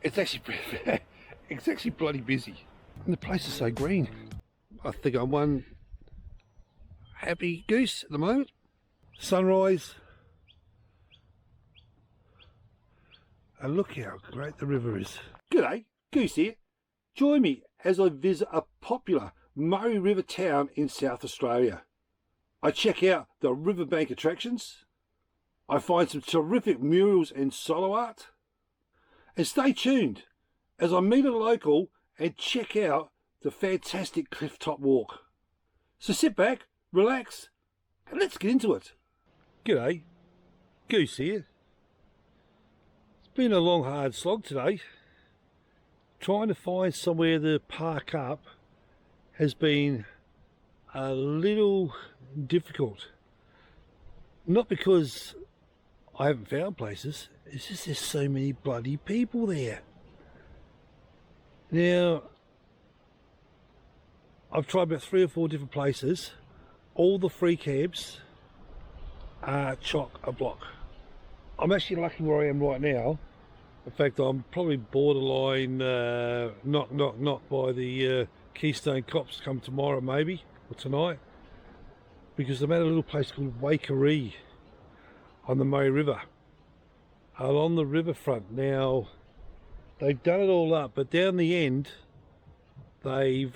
It's actually it's actually bloody busy, and the place is so green. I think I'm one happy goose at the moment. Sunrise, and look how great the river is. G'day, Goose here. Join me as I visit a popular Murray River town in South Australia. I check out the riverbank attractions, I find some terrific murals and solo art, and stay tuned as I meet a local and check out the fantastic clifftop walk. So sit back, relax, and let's get into it. G'day, Goose here. It's been a long hard slog today. Trying to find somewhere to park up has been a little difficult. Not because I haven't found places, it's just there's so many bloody people there. Now, I've tried about 3 or 4 different places. All the free cabs are chock-a-block. I'm actually lucky where I am right now. In fact, I'm probably borderline not by the Keystone Cops come tomorrow maybe, or tonight, because I'm at a little place called Waikerie on the Murray River, along the riverfront. Now, they've done it all up, but down the end, they've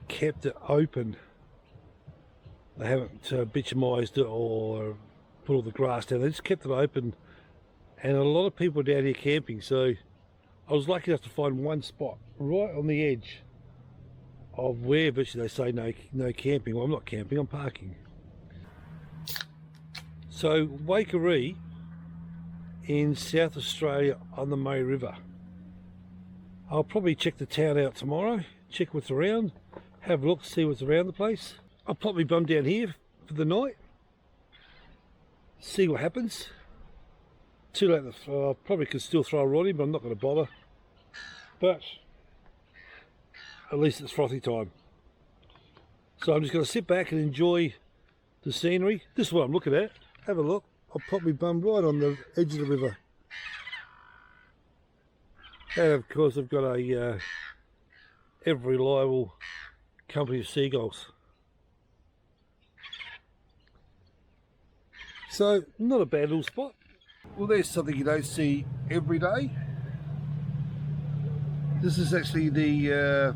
kept it open. They haven't bitumised it or put all the grass down, they just kept it open. And a lot of people are down here camping, so I was lucky enough to find one spot right on the edge of where virtually they say no camping. Well, I'm not camping, I'm parking. So Waikerie in South Australia on the Murray River. I'll probably check the town out tomorrow, check what's around, have a look, see what's around the place. I'll pop my bum down here for the night, see what happens. Too late, I probably could still throw a rod in, but I'm not going to bother. But at least it's frothy time. So I'm just going to sit back and enjoy the scenery. This is what I'm looking at. Have a look. I'll pop my bum right on the edge of the river. And of course I've got a ever reliable company of seagulls. So not a bad little spot. Well, there's something you don't see every day. This is actually the,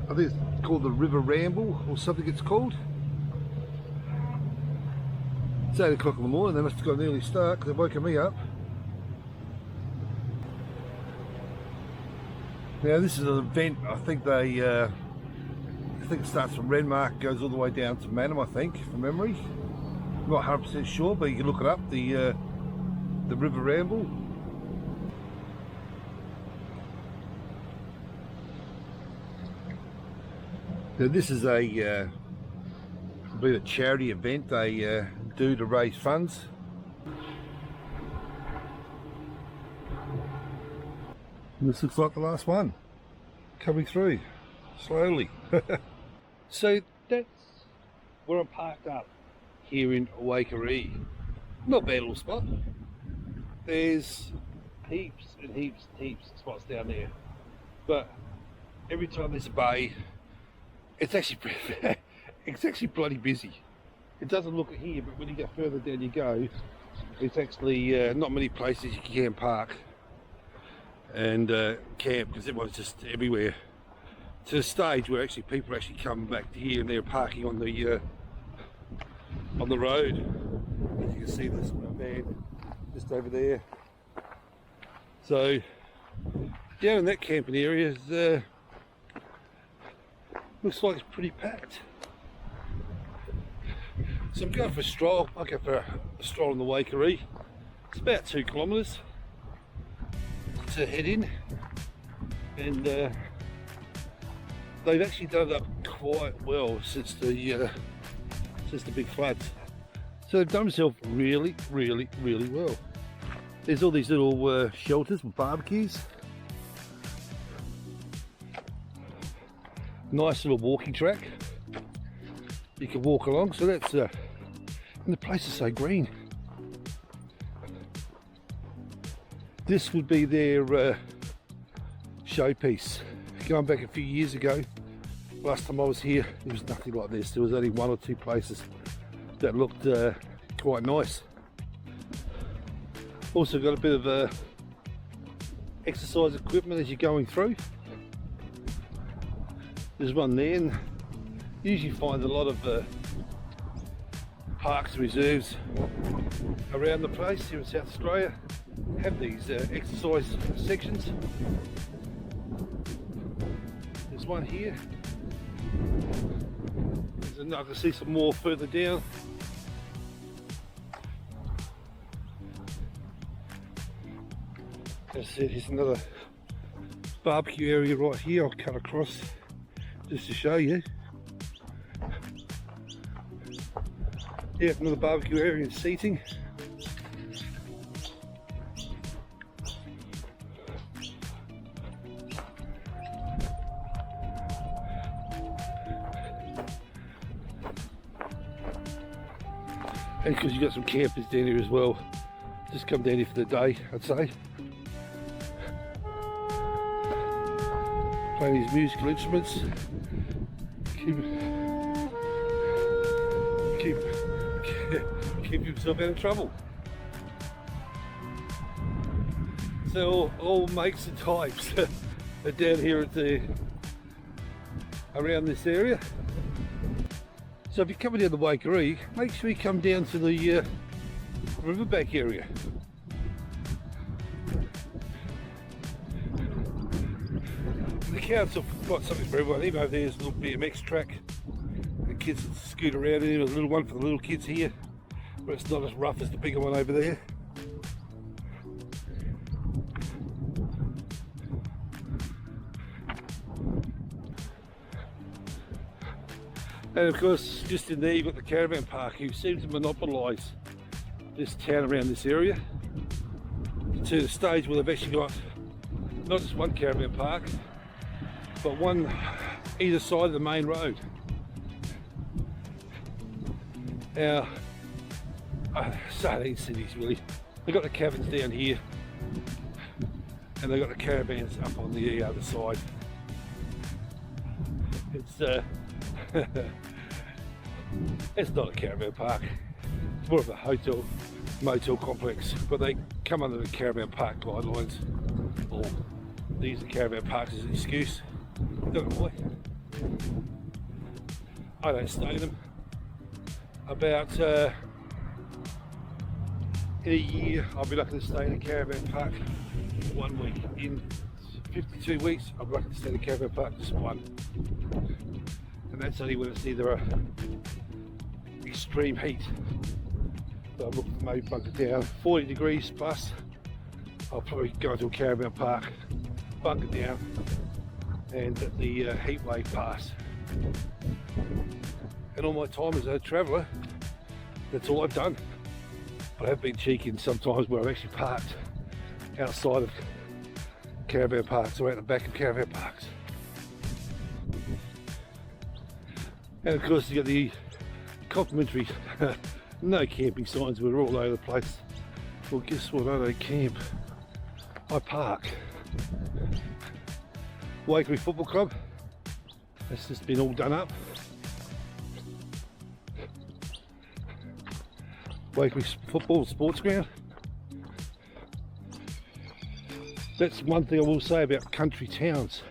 I think it's called the River Ramble or something it's called. It's 8 o'clock in the morning, they must have got an early start because they've woken me up. Now this is an event, I think it starts from Renmark, goes all the way down to Manham, I think, from memory. I'm not 100% sure, but you can look it up, the River Ramble. Now this is I believe a charity event they do to raise funds. And this looks like the last one, coming through, slowly. So that's where I'm parked up. Here in Waikerie. Not a bad little spot. There's heaps and heaps and heaps of spots down there, but every time there's a bay, it's actually bloody busy. It doesn't look at here, but when you get further down you go, it's actually not many places you can park and camp, because everyone's just everywhere, to the stage where actually people actually come back to here and they're parking on the road. As you can see, there's a van just over there. So down in that camping area looks like it's pretty packed. So I'm going for a stroll. I'll go for a stroll on the Waikerie. It's about 2 kilometres to head in, and they've actually done it up quite well since the big floods. So they've done themselves really well. There's all these little shelters with barbecues. Nice little walking track. You can walk along, so that's and the place is so green. This would be their showpiece. Going back a few years ago, last time I was here, there was nothing like this. There was only one or two places that looked quite nice. Also got a bit of exercise equipment as you're going through. There's one there, and you usually find a lot of parks and reserves around the place here in South Australia have these exercise sections. There's one here. There's another, I can see some more further down. As I said, here's another barbecue area right here. I'll cut across just to show you. Yeah, another barbecue area and seating. And because you've got some campers down here as well, just come down here for the day, I'd say. Playing these musical instruments. Keep himself out of trouble. So all makes and types are down here at around this area. So if you're coming down the Waikerie, make sure you come down to the riverbank area. The council have got something for everyone. Even over there's a little BMX track. The kids scoot around in. There's a little one for the little kids here, but it's not as rough as the bigger one over there. And of course, just in there you've got the caravan park, who seem to monopolise this town around this area to the stage where they've actually got not just one caravan park, but one either side of the main road. Now, sardine cities really. They've got the cabins down here, and they've got the caravans up on the other side. It's it's not a caravan park, it's more of a hotel motel complex, but they come under the caravan park guidelines, or they use the caravan parks as an excuse. Don't know why. I don't stay in them. About in a year I'll be lucky to stay in a caravan park 1 week. In 52 weeks I'll be lucky to stay in a caravan park just one. And that's only when it's either a extreme heat that I'm looking to maybe bunker down. 40 degrees plus, I'll probably go into a caravan park, bunker down, and let the heat wave pass. And all my time as a traveller, that's all I've done. But I have been cheeky in some times where I've actually parked outside of caravan parks or out the back of caravan parks. And of course you got the complimentary no camping signs. We're all over the place. Well, guess what? I don't camp, I park. Waikerie Football Club, that's just been all done up. Waikerie Football Sports Ground. That's one thing I will say about country towns.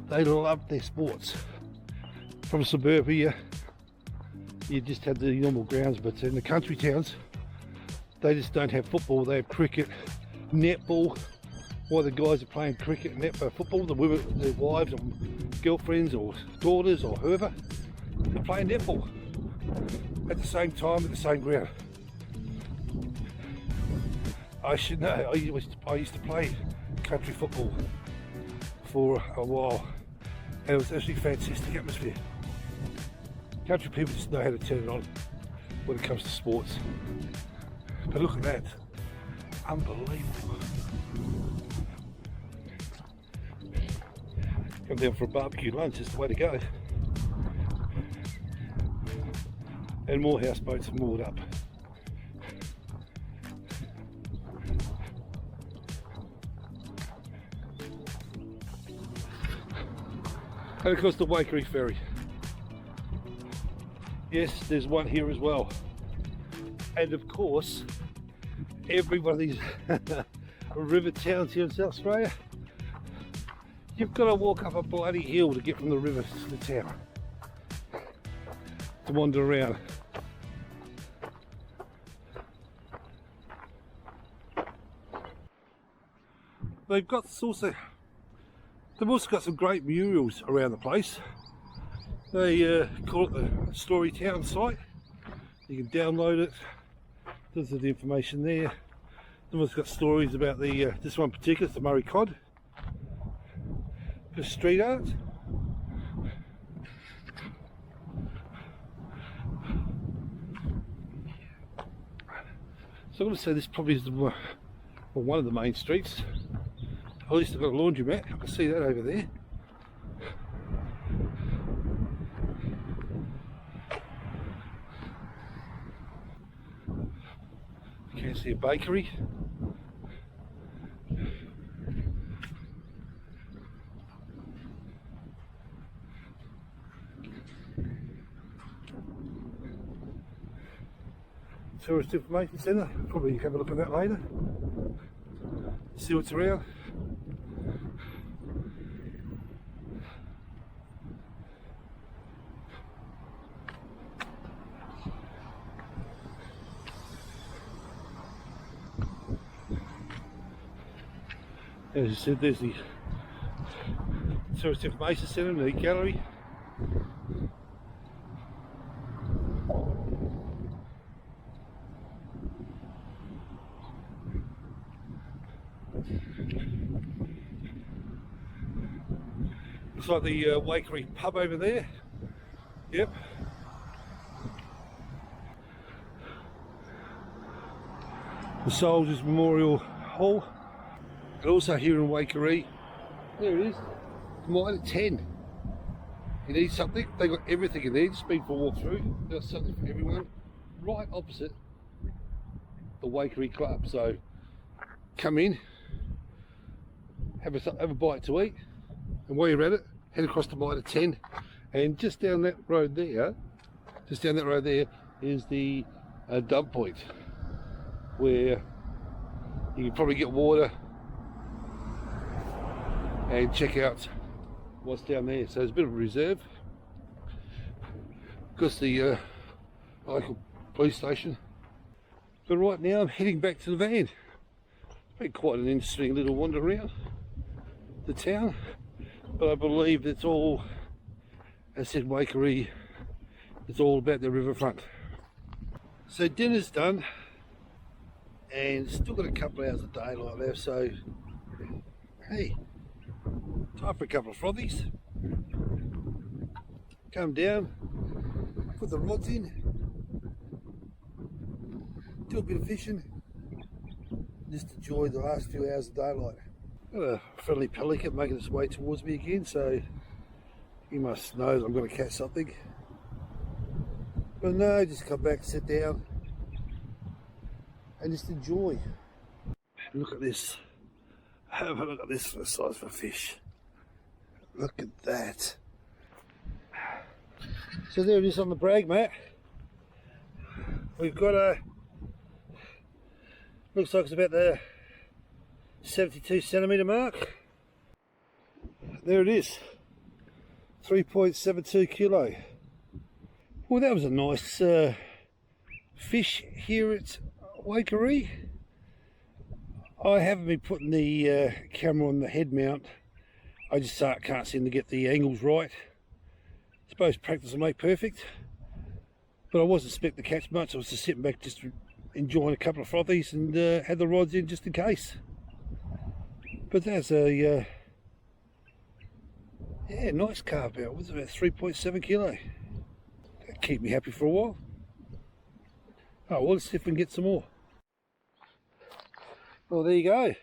They love their sports. From suburbia, you just have the normal grounds, but in the country towns, they just don't have football. They have cricket, netball. While the guys are playing cricket and football, the women, their wives or girlfriends or daughters or whoever, they're playing netball at the same time at the same ground. I should know. I used to play country football for a while, and it was actually a fantastic atmosphere. Country people just know how to turn it on when it comes to sports. But look at that, unbelievable. Come down for a barbecue lunch is the way to go. And more houseboats are moored up. And of course the Waikerie ferry. Yes, there's one here as well. And of course, every one of these river towns here in South Australia, you've got to walk up a bloody hill to get from the river to the town, to wander around. They've also got some great murals around the place. They call it the Story Town site. You can download it. There's the information there. They've also got stories about the this one particular, the Murray cod. The street art. So I'm going to say this probably is one of the main streets. At least they've got a laundromat. I can see that over there. You can see a bakery. Tourist information centre. Probably have a look at that later. See what's around. As I said, there's the Tourist Information Centre and the gallery. Looks like the Waikerie pub over there. Yep. The Soldiers Memorial Hall. And also here in Waikerie, there it is, mine at 10. You need something, they got everything in there, just been for a walk through. They've got something for everyone, right opposite the Waikerie Club. So come in, have a bite to eat, and while you're at it, head across to mine at 10. And just down that road there, is the dump point, where you can probably get water and check out what's down there. So there's a bit of a reserve because the local police station. But right now I'm heading back to the van. It's been quite an interesting little wander around the town, but I believe it's all, as I said, Waikerie, it's all about the riverfront. So dinner's done and still got a couple of hours of daylight left, so hey, time for a couple of frothies. Come down, put the rods in, do a bit of fishing, just enjoy the last few hours of daylight. Got a friendly pelican making its way towards me again, so he must know that I'm going to catch something. But no, just come back, sit down and just enjoy. Look at this. Have a look at this for the size of a fish. Look at that. So there it is on the brag mat. We've got a, looks like it's about the 72 centimetre mark. There it is, 3.72 kilo. Well, that was a nice fish here at Waikerie. I haven't been putting the camera on the head mount. I just can't seem to get the angles right. I suppose practice will make perfect. But I wasn't expecting to catch much. I was just sitting back, just enjoying a couple of frothies, and had the rods in just in case. But that's a yeah, nice carp out. It was about 3.7 kilo. That'd keep me happy for a while. Oh well, let's see if we can get some more. Well, there you go.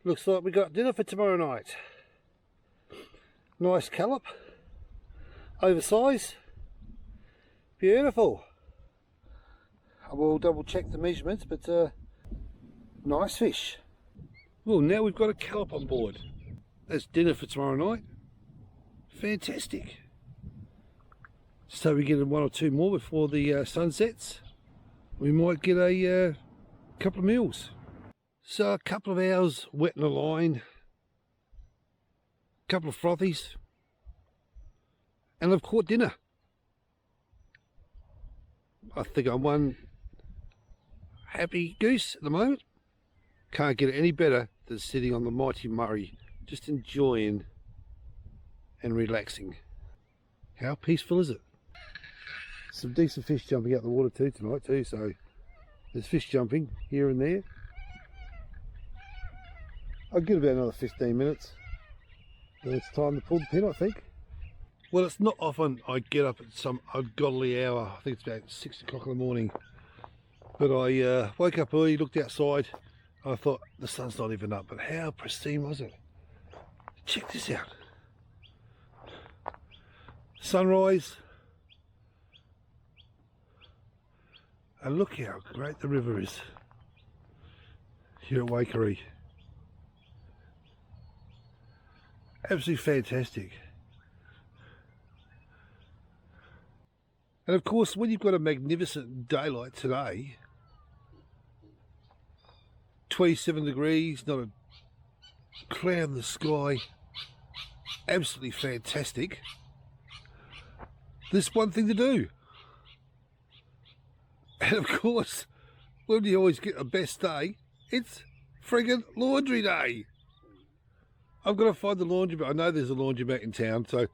Looks like we got dinner for tomorrow night. Nice scallop, oversized, beautiful. I will double check the measurements, but nice fish. Well, now we've got a scallop on board. That's dinner for tomorrow night. Fantastic. So we get one or two more before the sun sets. We might get a couple of meals. So a couple of hours wetting the line, a couple of frothies, and I've caught dinner. I think I'm one happy goose at the moment. Can't get it any better than sitting on the mighty Murray, just enjoying and relaxing. How peaceful is it? Some decent fish jumping out the water tonight too, so there's fish jumping here and there. I'll give it about another 15 minutes. Then it's time to pull the pin, I think. Well, it's not often I get up at some ungodly hour. I think it's about 6 o'clock in the morning. But I woke up early, looked outside, and I thought, the sun's not even up. But how pristine was it? Check this out. Sunrise. And look how great the river is here at Waikerie. Absolutely fantastic. And of course, when you've got a magnificent day like today, 27 degrees, not a cloud in the sky, absolutely fantastic. There's one thing to do. And of course, when you always get the best day, it's friggin' laundry day. I've got to find the laundromat. I know there's a laundromat in town, so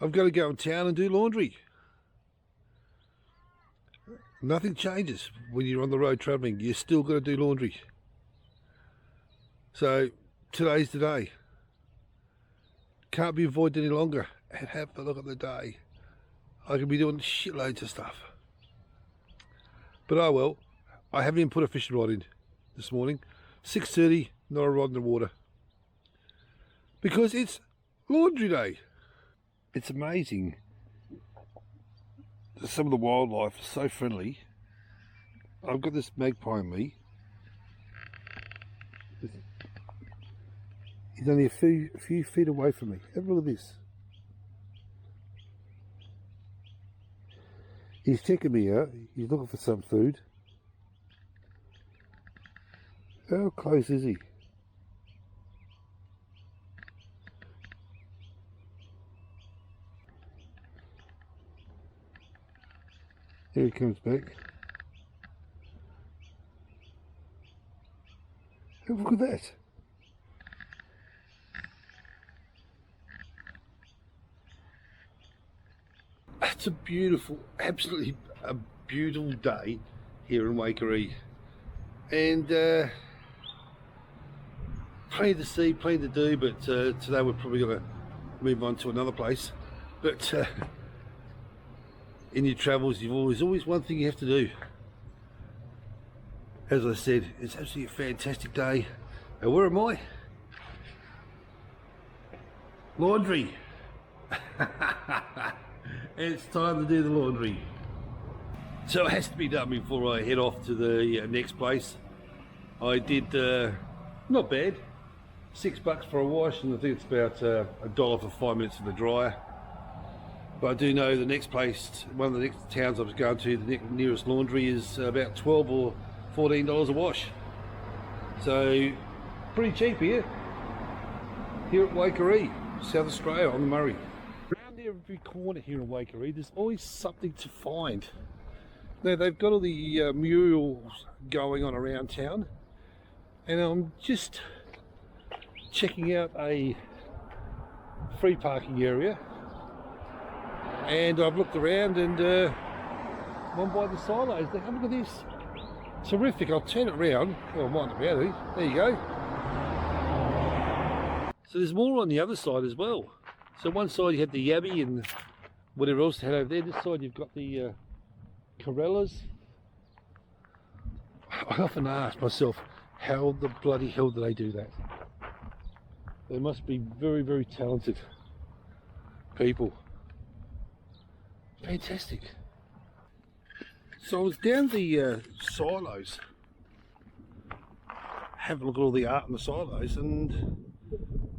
I've got to go in town and do laundry. Nothing changes when you're on the road travelling. You're still got to do laundry. So today's the day. Can't be avoided any longer. And have a look at the day. I could be doing shitloads of stuff. But oh well, I haven't even put a fishing rod in this morning. 6:30, not a rod in the water. Because it's laundry day. It's amazing. Some of the wildlife is so friendly. I've got this magpie on me. He's only a few feet away from me. Have a look at this. He's checking me out. He's looking for some food. How close is he? Here he comes back. Have a look at that. It's a beautiful, absolutely a beautiful day here in Waikerie. And plenty to see, plenty to do, but today we're probably going to move on to another place. But in your travels, you've always one thing you have to do. As I said, it's absolutely a fantastic day. And where am I? Laundry. It's time to do the laundry. So it has to be done before I head off to the next place. I did, not bad, $6 for a wash, and I think it's about $1 for 5 minutes in the dryer. But I do know the next place, one of the next towns I was going to, the nearest laundry is about $12 or $14 a wash. So pretty cheap here at Waikerie, South Australia on the Murray. Around every corner here in Waikerie, there's always something to find. Now they've got all the murals going on around town, and I'm just checking out a free parking area. And I've looked around, and one by the silos. Look at this. Terrific. I'll turn it around. Oh, I might not be able to. There you go. So there's more on the other side as well. So one side you had the yabby and whatever else they had over there. This side you've got the Corellas. I often ask myself, how the bloody hell do they do that? They must be very, very talented people. Fantastic. So I was down the silos, having a look at all the art in the silos, and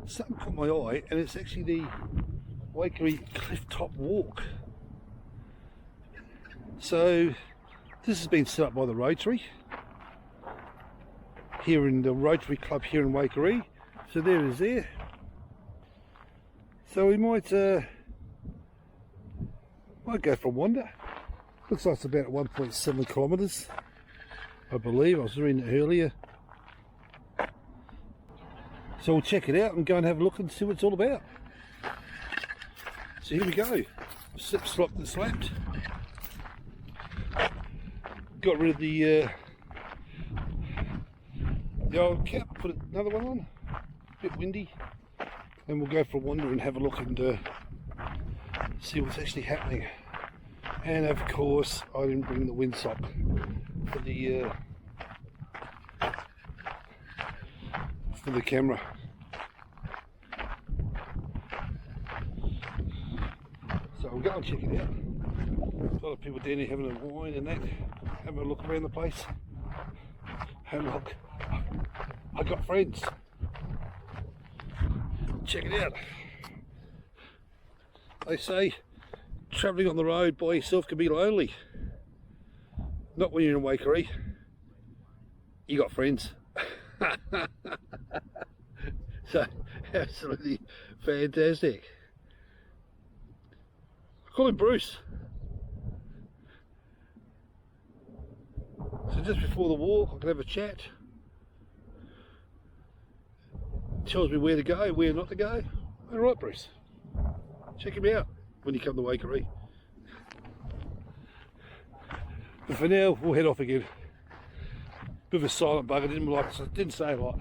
something caught my eye, and it's actually Waikerie clifftop walk. So this has been set up by the Rotary here in the Rotary Club here in Waikerie. So there it is there. So we might go for a wander. Looks like it's about 1.7 kilometres, I believe. I was reading it earlier. So we'll check it out and go and have a look and see what it's all about. So here we go. Slip, slop and slapped. Got rid of the old cap, put another one on. A bit windy. And we'll go for a wander and have a look and see what's actually happening. And of course, I didn't bring the windsock for the camera. So we'll go and check it out. A lot of people down here having a wine and that, having a look around the place. And look, I got friends. Check it out. They say travelling on the road by yourself can be lonely. Not when you're in Waikerie. You got friends. So absolutely fantastic. I call him Bruce. So just before the walk I can have a chat. Tells me where to go, where not to go. Alright Bruce, check him out when you come to Waikerie. But for now we'll head off again. Bit of a silent bugger, didn't say a lot.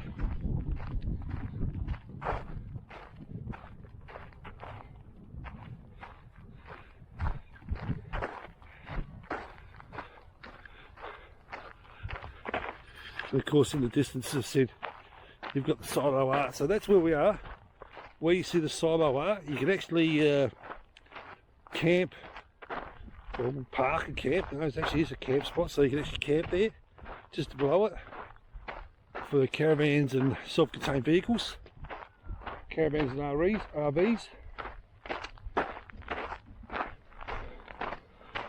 And of course in the distance as I said, you've got the silo art, so that's where we are. Where you see the silo art, you can actually camp, or park and camp. No, it actually is a camp spot, so you can actually camp there, just below it, for caravans and self-contained vehicles, caravans and RVs.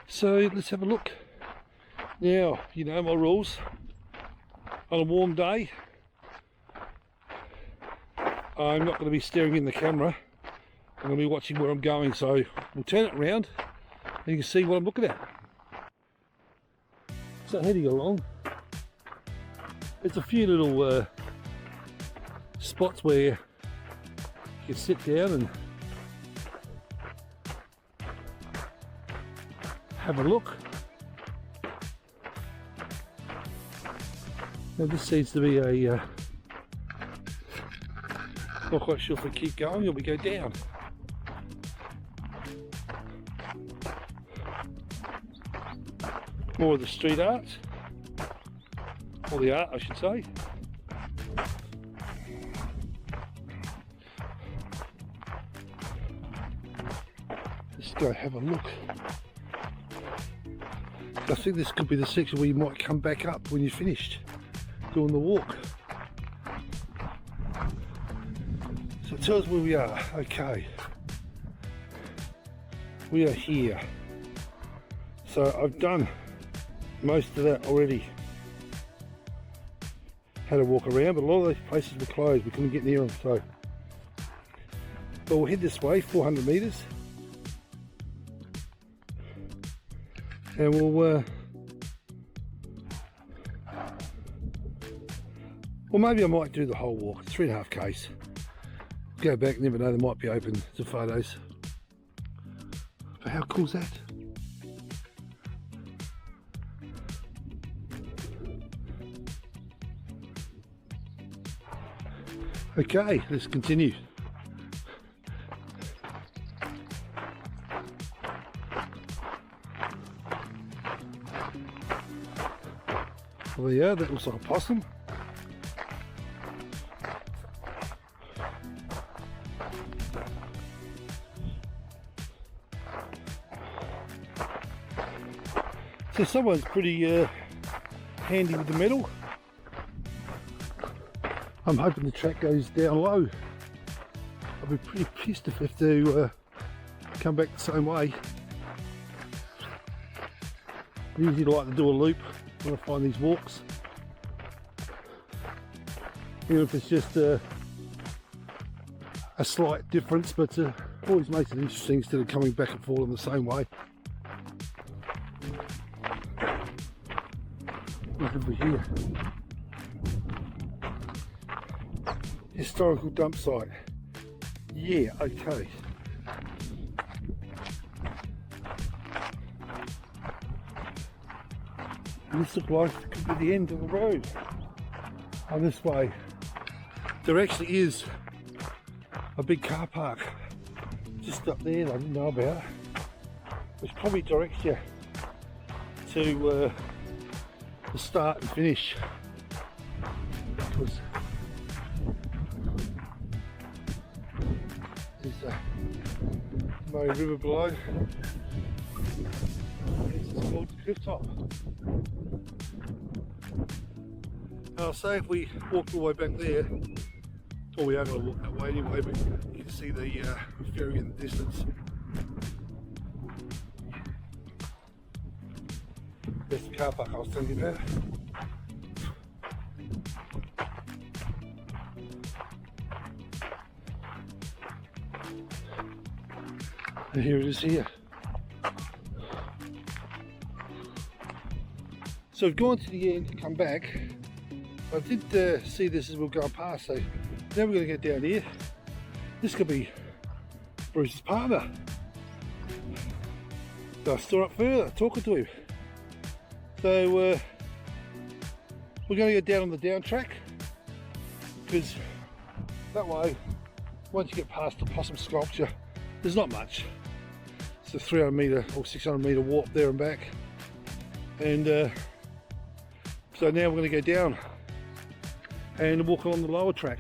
So let's have a look. Now, you know my rules. On a warm day, I'm not going to be staring in the camera. I'm going to be watching where I'm going, so we'll turn it around and you can see what I'm looking at. So heading along, there's a few little spots where you can sit down and have a look. Now this seems to be a not quite sure if we keep going or we go down. More of the street art, or the art I should say. Let's go have a look. I think this could be the section where you might come back up when you're finished doing the walk. So it tells where we are. Okay, we are here. So I've done most of that already. Had a walk around, but a lot of those places were closed. We couldn't get near them. So, but we'll head this way, 400 metres, and we'll maybe I might do the whole walk, 3.5 k's. Go back, never know, they might be open to photos. But how cool is that? Okay, let's continue. Well, yeah, that looks like a possum. So someone's pretty handy with the metal. I'm hoping the track goes down low. I'll be pretty pissed if I have to come back the same way. I usually like to do a loop when I find these walks, even if it's just a slight difference, but always makes it interesting instead of coming back and forth in the same way. Look over here. Historical dump site. Yeah, okay. And this looks like it could be the end of the road. On this way, there actually is a big car park just up there that I didn't know about, which probably directs you to the start and finish. Because there's a Murray River below. It's called the clifftop. I'll say if we walk all the way back there, or we are going to walk that way anyway, but you can see the ferry in the distance. There's the car park I was telling you about. And here it is here. So we've gone to the end and come back. I did see this as we were going past, so now we're going to get down here. This could be Bruce's partner. So I stood up further, talking to him. So we're going to go down on the down track, because that way, once you get past the possum sculpture, there's not much. It's a 300 metre or 600 metre walk there and back. And so now we're going to go down and walk along the lower track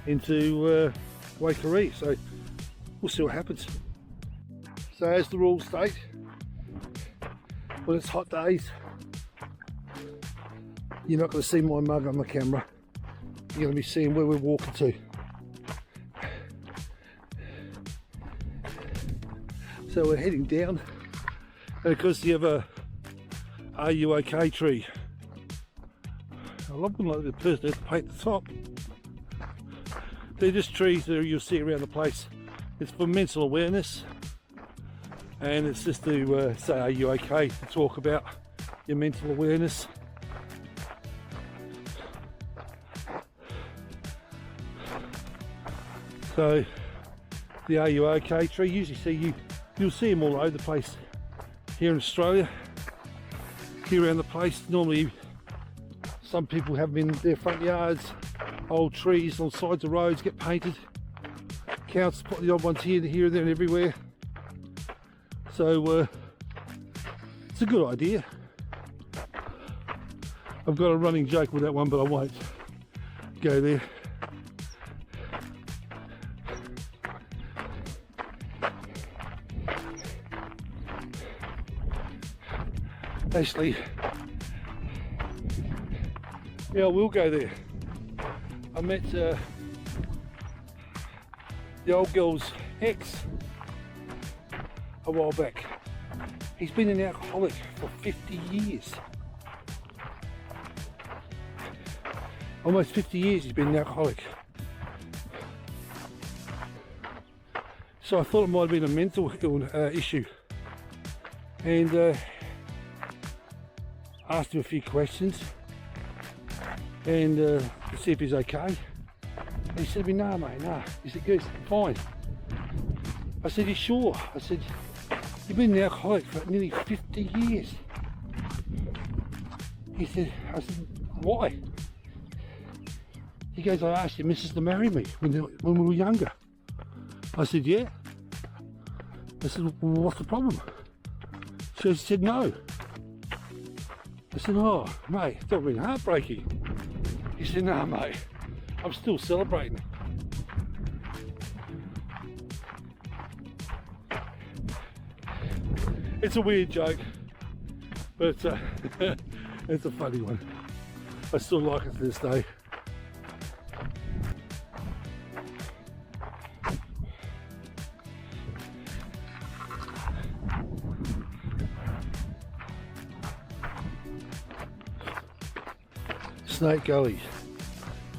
into Waikerie. So we'll see what happens. So as the rules state, when it's hot days, you're not going to see my mug on the camera. You're going to be seeing where we're walking to. So we're heading down, and of course you have a "Are you okay" tree. I love them like the person has to paint the top. They're just trees that you'll see around the place. It's for mental awareness, and it's just to say, are you okay? To talk about your mental awareness. So the "Are you okay" tree, you'll see them all over the place here in Australia, here around the place. Normally some people have them in their front yards. Old trees on sides of roads get painted. Councils put the odd ones here and there and everywhere. So it's a good idea. I've got a running joke with that one, but I won't go there. Actually, yeah, I will go there. I met the old girl's ex a while back. He's been an alcoholic for 50 years. Almost 50 years he's been an alcoholic. So I thought it might have been a mental issue. And asked him a few questions and to see if he's okay. And he said to me, "No, mate, no." He said, "Good, I'm fine." I said, "You sure?" I said, "You've been an alcoholic for nearly 50 years. He said, I said, "Why?" He goes, "I asked your missus to marry me when we were younger." I said, "Yeah." I said, "Well, what's the problem?" She said, "No." I said, "Oh, mate, it's not been heartbreaking." He said, "No, mate, I'm still celebrating." It's a weird joke, but it's a funny one. I still like it to this day. Snake Gully.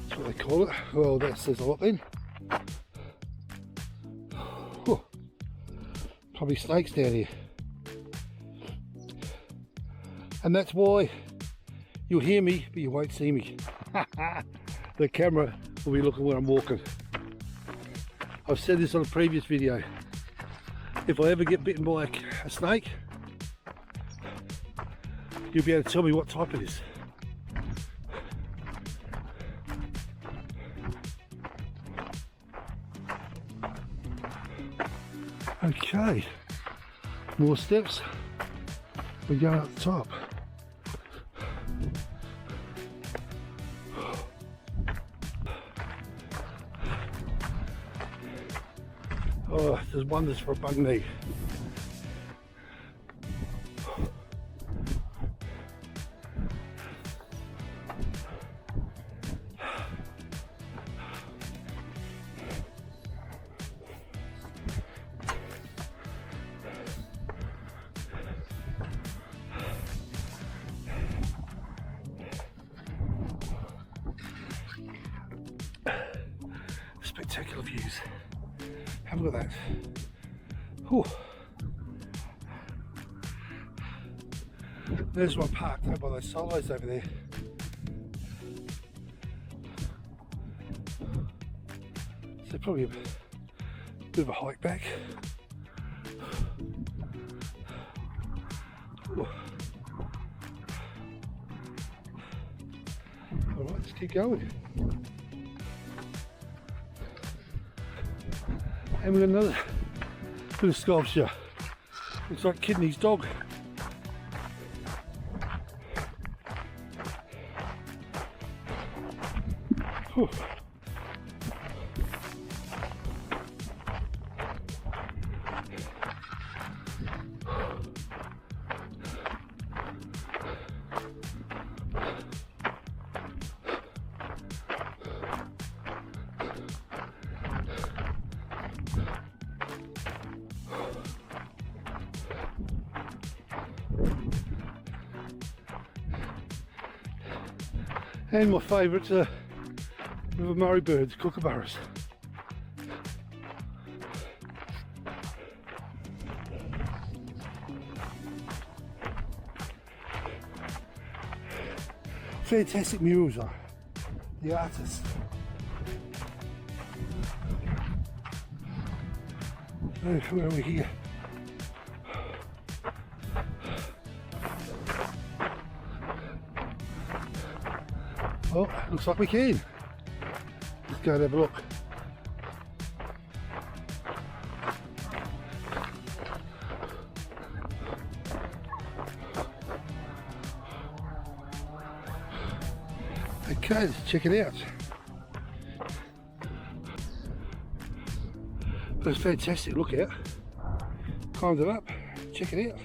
That's what they call it. Well, that says a lot then. Oh, probably snakes down here. And that's why you'll hear me, but you won't see me. The camera will be looking where I'm walking. I've said this on a previous video. If I ever get bitten by a snake, you'll be able to tell me what type it is. Okay, more steps. We're going up the top. Oh, there's wonders for a bug knee. Spectacular views. Have a look at that. Whew. There's one parked over by those silos over there. So probably a bit of a hike back. Whew. All right, let's keep going. And we've got another bit of sculpture. Looks like Kidney's dog. Whew. And my favourite River Murray birds, kookaburras. Fantastic murals are the artists. Where are we here? Oh, looks like we can. Let's go and have a look. Okay, let's check it out. That's fantastic, look out. Climbed it up, check it out.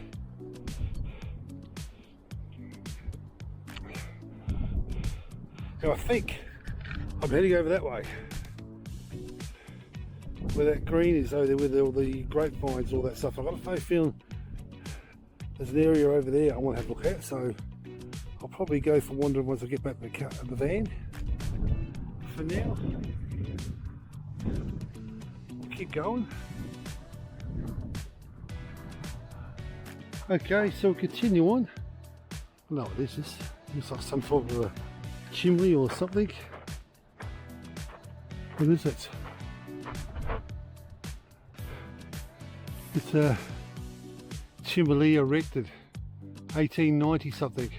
Now I think I'm heading over that way, where that green is over there with all the grapevines, all that stuff. I've got a funny feeling there's an area over there I want to have a look at, so I'll probably go for wandering once I get back to the van. For now, we'll keep going. Okay, so we'll continue on. I don't know what this is. Looks like some sort of a chimney or something. What is it? It's a chimney erected 1890 something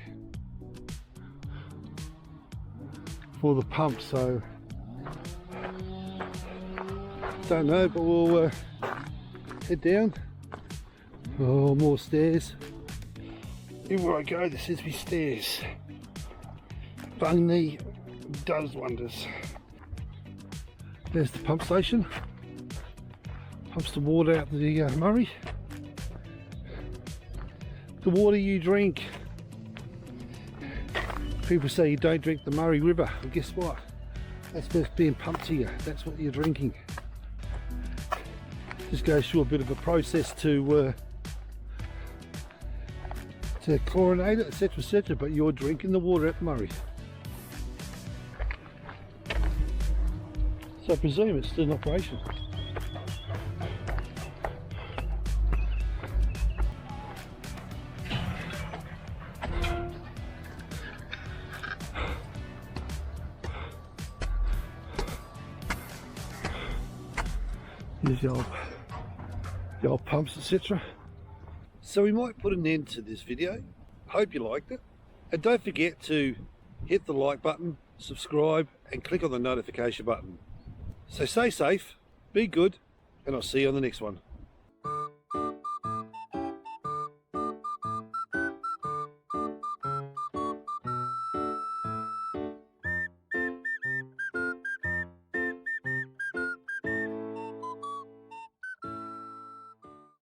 for the pump, so don't know, but we'll head down. Oh, more stairs. Everywhere I go there seems to be stairs. Bung knee does wonders. There's the pump station. Pumps the water out the Murray. The water you drink. People say you don't drink the Murray River. Well, guess what? That's what's being pumped to you. That's what you're drinking. Just goes through a bit of a process to chlorinate it, etc., etc. But you're drinking the water at the Murray. So I presume it's still in operation. Here's the old pumps, etc. So we might put an end to this video. Hope you liked it. And don't forget to hit the like button, subscribe, and click on the notification button. So stay safe, be good, and I'll see you on the next one.